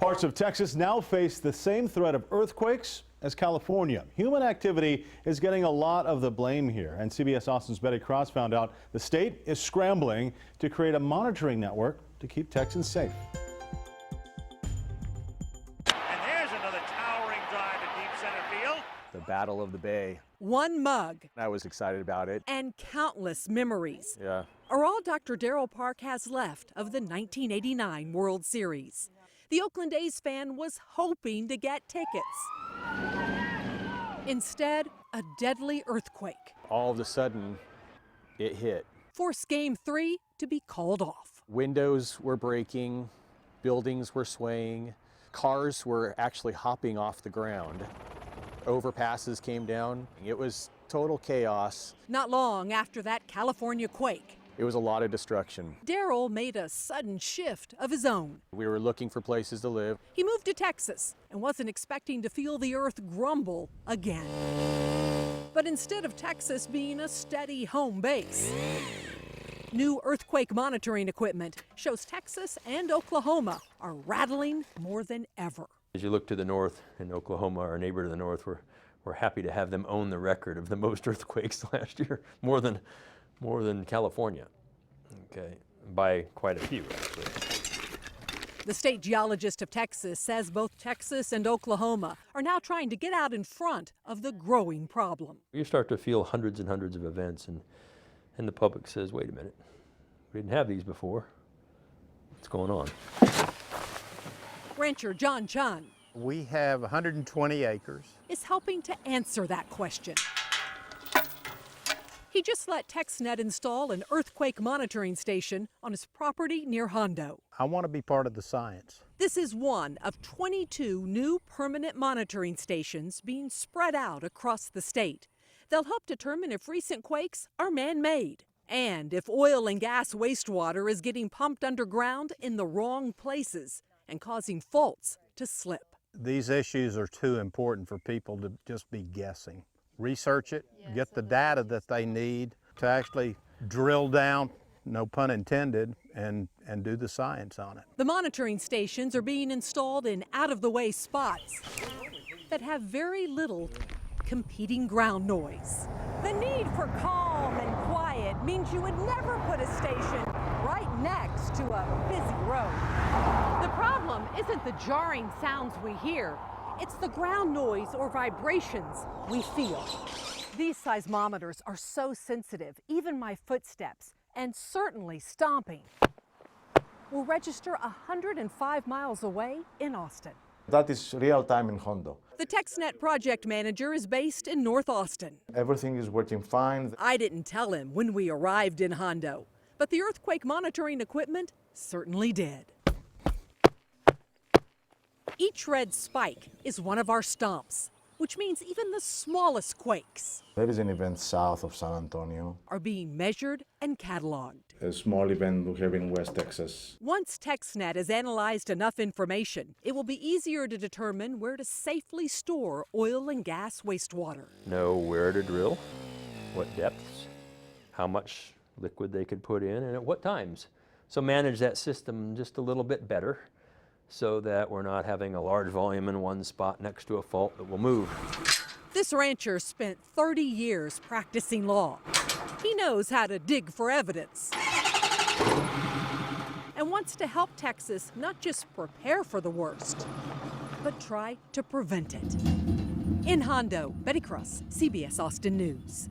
Parts of Texas now face the same threat of earthquakes as California. Human activity is getting a lot of the blame here, and CBS Austin's Betty Cross found out the state is scrambling to create a monitoring network to keep Texans safe. And there's another towering drive to deep center field. The Battle of the Bay. One mug. I was excited about it. And countless memories. Yeah. Are all Dr. Daryl Park has left of the 1989 World Series. The Oakland A's fan was hoping to get tickets. Instead, a deadly earthquake All of a sudden, it hit. forced Game 3 to be called off. Windows were breaking, buildings were swaying, cars were actually hopping off the ground. Overpasses came down. It was total chaos. Not long after that California quake, It was a lot of destruction. Daryl made a sudden shift of his own. We were looking for places to live. He moved to Texas and wasn't expecting to feel the earth grumble again. But instead of Texas being a steady home base, new earthquake monitoring equipment shows Texas and Oklahoma are rattling more than ever. As you look to the north in Oklahoma, our neighbor to the north, we're happy to have them own the record of the most earthquakes last year, more than California, okay, by quite a few actually. The state geologist of Texas says both Texas and Oklahoma are now trying to get out in front of the growing problem. You start to feel hundreds and hundreds of events and the public says, wait a minute, we didn't have these before. What's going on? Rancher John Chun We have 120 acres. is helping to answer that question. He just let TexNet install an earthquake monitoring station on his property near Hondo. I want to be part of the science. This is one of 22 new permanent monitoring stations being spread out across the state. They'll help determine if recent quakes are man-made and if oil and gas wastewater is getting pumped underground in the wrong places and causing faults to slip. These issues are too important for people to just be guessing. Research it, get the data that they need to actually drill down, no pun intended, and do the science on it. The monitoring stations are being installed in out-of-the-way spots that have very little competing ground noise. The need for calm and quiet means you would never put a station right next to a busy road. The problem isn't the jarring sounds we hear, it's the ground noise or vibrations we feel. These seismometers are so sensitive, even my footsteps, and certainly stomping, will register 105 miles away in Austin. That is real time in Hondo. The TexNet project manager is based in North Austin. Everything is working fine. I didn't tell him when we arrived in Hondo, but the earthquake monitoring equipment certainly did. Each red spike is one of our stomps, which means even the smallest quakes There is an event south of San Antonio. are being measured and cataloged. A small event we have in West Texas. Once TexNet has analyzed enough information, it will be easier to determine where to safely store oil and gas wastewater. Know where to drill, what depths, how much liquid they could put in, and at what times. So manage that system just a little bit better so that we're not having a large volume in one spot next to a fault that will move. This rancher spent 30 years practicing law. He knows how to dig for evidence and wants to help Texas not just prepare for the worst, but try to prevent it. In Hondo, Betty Cross, CBS Austin News.